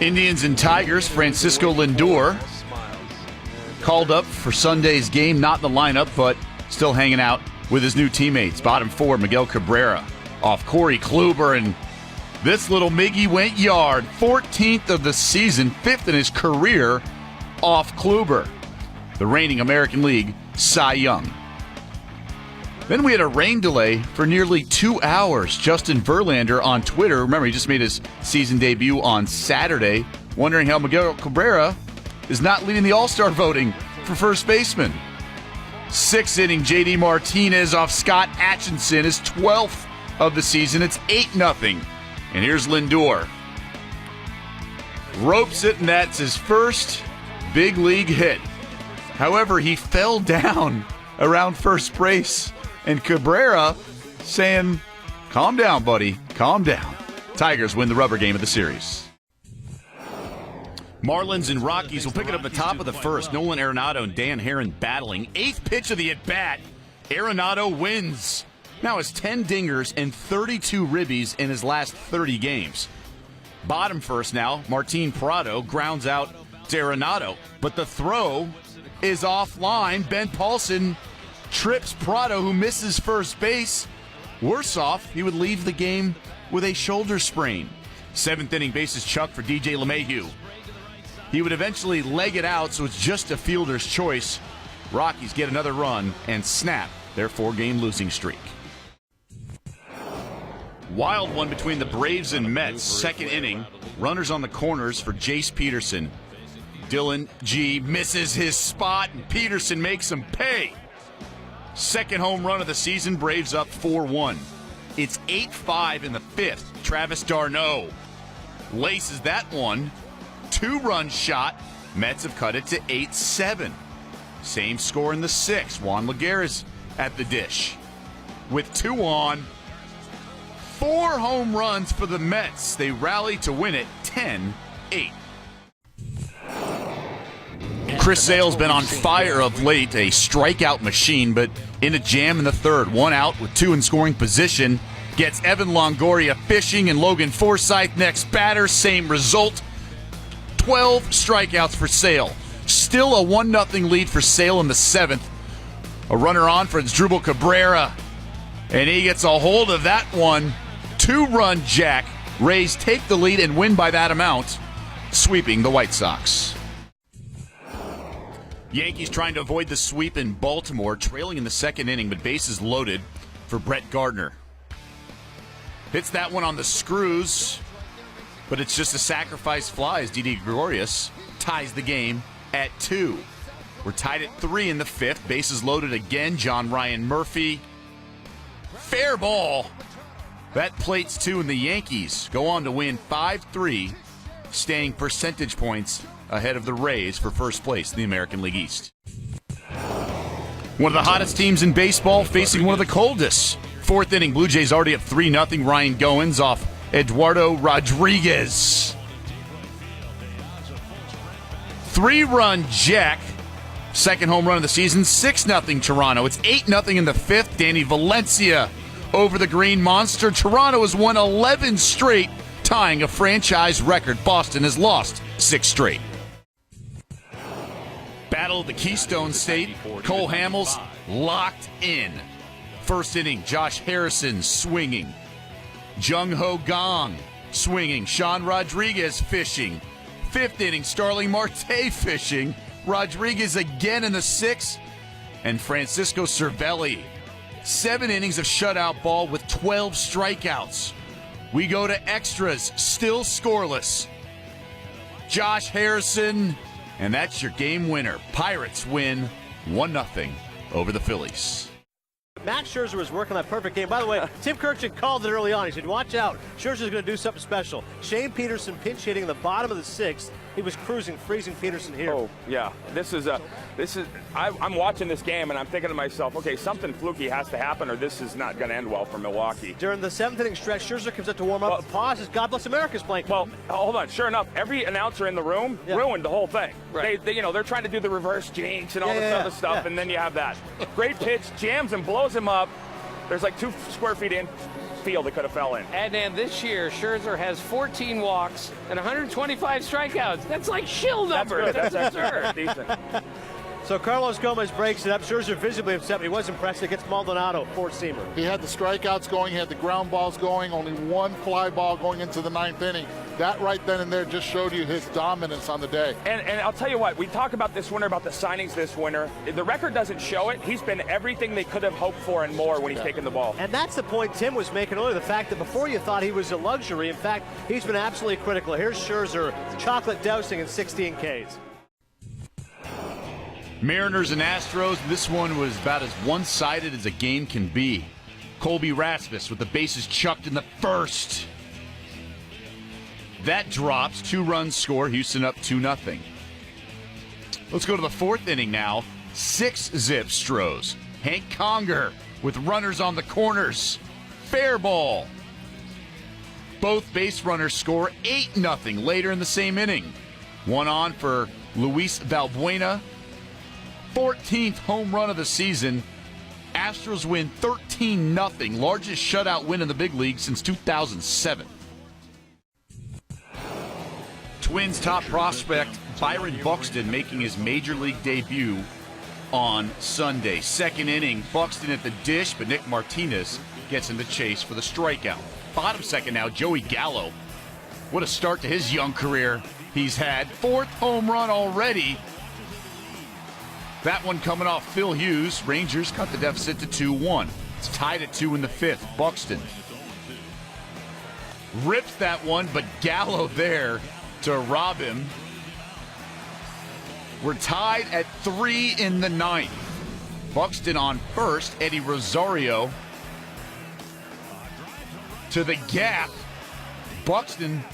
Indians and Tigers, Francisco Lindor called up for Sunday's game, not in the lineup, but still hanging out with his new teammates. Bottom four, Miguel Cabrera off Corey Kluber, and this little Miggy went yard. 14th of the season, 5th in his career off Kluber, the reigning American League Cy Young. Then we had a rain delay for nearly 2 hours. Justin Verlander on Twitter, remember he just made his season debut on Saturday, wondering how Miguel Cabrera is not leading the All-Star voting for first baseman. 6th inning, J.D. Martinez off Scott Atchison, his 12th of the season. It's 8-0. And here's Lindor. Ropes it, and that's his first big league hit. However, he fell down around first base. And Cabrera saying, calm down, buddy, calm down. Tigers win the rubber game of the series. Marlins and Rockies will pick it up at the top of the first. Nolan Arenado and Dan Herron battling. 8th pitch of the at-bat. Arenado wins. Now has 10 dingers and 32 ribbies in his last 30 games. Bottom first now, Martin Prado grounds out to Arenado. But the throw is offline. Ben Paulson trips Prado, who misses first base. Worse off, he would leave the game with a shoulder sprain. 7th inning, bases chucked for DJ LeMahieu. He would eventually leg it out, so it's just a fielder's choice. Rockies get another run and snap their 4-game losing streak. Wild one between the Braves and Mets. 2nd inning, runners on the corners for Jace Peterson. Dylan G misses his spot, and Peterson makes him pay. 2nd home run of the season, Braves up 4-1. It's 8-5 in the 5th. Travis d'Arnaud laces that one. 2-run shot. Mets have cut it to 8-7. Same score in the 6th. Juan Lagares at the dish. With 2 on, 4 home runs for the Mets. They rally to win it 10-8. Chris Sale's been on fire of late, a strikeout machine, but in a jam in the 3rd. 1 out with 2 in scoring position. Gets Evan Longoria fishing and Logan Forsythe next batter. Same result. 12 strikeouts for Sale. Still a 1-0 lead for Sale in the 7th. A runner on for Asdrubal Cabrera, and he gets a hold of that one. 2-run jack. Rays take the lead and win by that amount, sweeping the White Sox. Yankees trying to avoid the sweep in Baltimore, trailing in the 2nd inning, but bases loaded for Brett Gardner. Hits that one on the screws, but it's just a sacrifice fly as Didi Gregorius ties the game at 2. We're tied at 3 in the 5th. Bases loaded again. John Ryan Murphy. Fair ball. That plates 2, and the Yankees go on to win 5-3, staying percentage points ahead of the Rays for first place in the American League East. One of the hottest teams in baseball facing one of the coldest. 4th inning, Blue Jays already up 3-0. Ryan Goins off Eduardo Rodriguez. 3-run jack. 2nd home run of the season. 6-0 Toronto. It's 8-0 in the 5th. Danny Valencia over the Green Monster. Toronto has won 11 straight, tying a franchise record. Boston has lost 6 straight. Battle of the Keystone State. Cole Hamels locked in. 1st inning, Josh Harrison swinging. Jung Ho Gong swinging. Sean Rodriguez fishing. 5th inning, Starling Marte fishing. Rodriguez again in the 6th. And Francisco Cervelli. 7 innings of shutout ball with 12 strikeouts. We go to extras, still scoreless. Josh Harrison, and that's your game winner. Pirates win 1-0 over the Phillies. Max Scherzer was working that perfect game. By the way, Tim Kirchin called it early on. He said, watch out. Scherzer's going to do something special. Shane Peterson pinch hitting in the bottom of the 6th. He was cruising, freezing Peterson here. Oh, yeah. I'm watching this game, and I'm thinking to myself, okay, something fluky has to happen, or this is not going to end well for Milwaukee. During the 7th inning stretch, Scherzer comes up to warm up, pauses, God Bless America's playing. Well, hold on. Sure enough, every announcer in the room ruined the whole thing. Right. They're trying to do the reverse jinx and all this other stuff, and then you have that. Great pitch, jams and blows him up. There's like 2 square feet in. field it could have fell in. And then this year, Scherzer has 14 walks and 125 strikeouts. That's like shill numbers. That's That's good. absurd. Decent. So Carlos Gomez breaks it up. Scherzer visibly upset, but he was impressed against Maldonado, four-seamer. He had the strikeouts going, he had the ground balls going, only one fly ball going into the ninth inning. That right then and there just showed you his dominance on the day. And I'll tell you what, we talk about this winter, about the signings this winter. The record doesn't show it. He's been everything they could have hoped for and more when he's taken the ball. And that's the point Tim was making earlier, the fact that before you thought he was a luxury, in fact, he's been absolutely critical. Here's Scherzer, chocolate dousing in 16 Ks. Mariners and Astros, this one was about as one-sided as a game can be. Colby Rasmus with the bases chucked in the first. That drops, 2-run score, Houston up 2-0. Let's go to the fourth inning now. 6-zip Stros. Hank Conger with runners on the corners. Fair ball. Both base runners score 8-0 later in the same inning. One on for Luis Valbuena. 14th home run of the season. Astros win 13-0, largest shutout win in the big league since 2007. Twins top prospect Byron Buxton making his major league debut on Sunday. Second inning, Buxton at the dish, but Nick Martinez gets in the chase for the strikeout. Bottom second now, Joey Gallo. What a start to his young career he's had. 4th home run already. That one coming off Phil Hughes. Rangers cut the deficit to 2-1. It's tied at 2 in the 5th. Buxton rips that one, but Gallo there to rob him. We're tied at 3 in the 9th. Buxton on first. Eddie Rosario to the gap. Buxton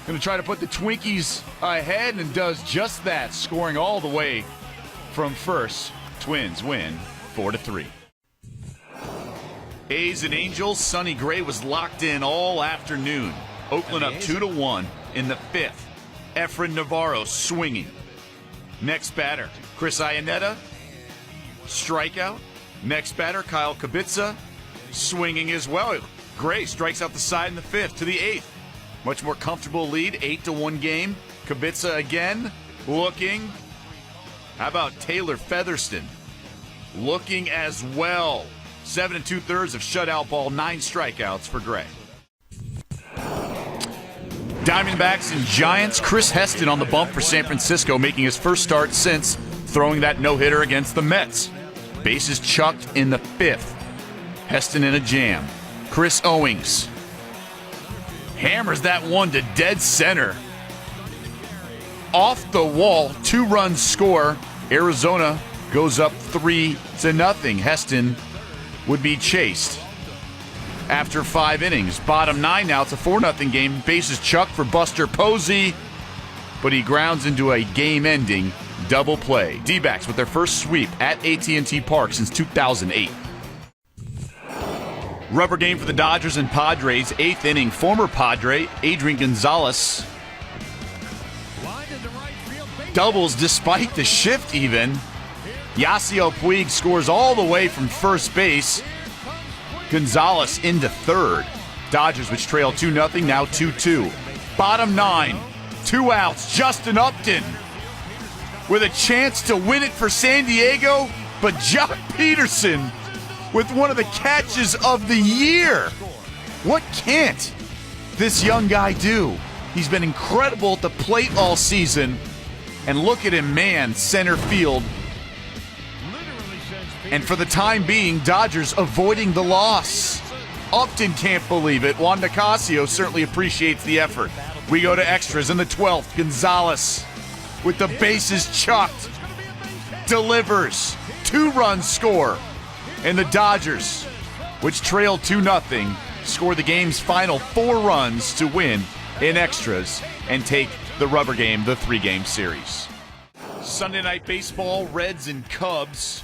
going to try to put the Twinkies ahead and does just that, scoring all the way from first. Twins win 4-3. A's and Angels. Sonny Gray was locked in all afternoon. Oakland up 2-1 in the 5th. Efren Navarro swinging. Next batter, Chris Iannetta, strikeout. Next batter, Kyle Kubica, swinging as well. Gray strikes out the side in the 5th to the 8th. Much more comfortable lead, 8-1 game. Kubica again, looking. How about Taylor Featherston? Looking as well. 7 2/3 of shutout ball, 9 strikeouts for Gray. Diamondbacks and Giants. Chris Heston on the bump for San Francisco, making his first start since throwing that no-hitter against the Mets. Bases chucked in the 5th. Heston in a jam. Chris Owings hammers that one to dead center. Off the wall, 2-run score. Arizona goes up 3-0. Heston would be chased after 5 innings. Bottom 9 now, it's a 4-0 game. Bases chucked for Buster Posey, but he grounds into a game-ending double play. D-backs with their first sweep at AT&T Park since 2008. Rubber game for the Dodgers and Padres. 8th inning, former Padre Adrian Gonzalez doubles despite the shift even. Yasiel Puig scores all the way from first base. Gonzalez into third. Dodgers, which trail 2-0, now 2-2. Bottom 9, 2 outs. Justin Upton with a chance to win it for San Diego, but Jock Peterson with one of the catches of the year. What can't this young guy do? He's been incredible at the plate all season. And look at him, man, center field. And for the time being, Dodgers avoiding the loss. Upton can't believe it. Juan Nicasio certainly appreciates the effort. We go to extras in the 12th. Gonzalez with the bases chucked delivers. 2-run score. And the Dodgers, which trail 2-0, score the game's final 4 runs to win in extras and take the rubber game, the 3-game series. Sunday night baseball, Reds and Cubs.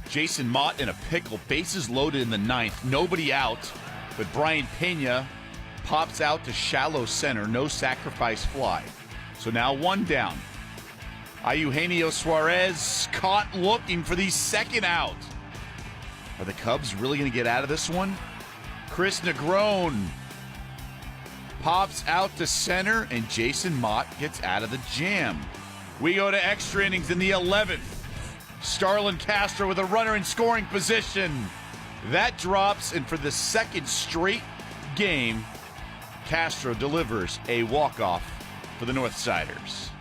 Jason Mott in a pickle, bases loaded in the 9th, nobody out, but Brian Pena pops out to shallow center, no sacrifice fly. So now 1 down. Eugenio Suarez caught looking for the 2nd out. Are the Cubs really going to get out of this one? Chris Negron pops out to center, and Jason Mott gets out of the jam. We go to extra innings in the 11th. Starlin Castro with a runner in scoring position. That drops, and for the second straight game, Castro delivers a walk-off for the Northsiders.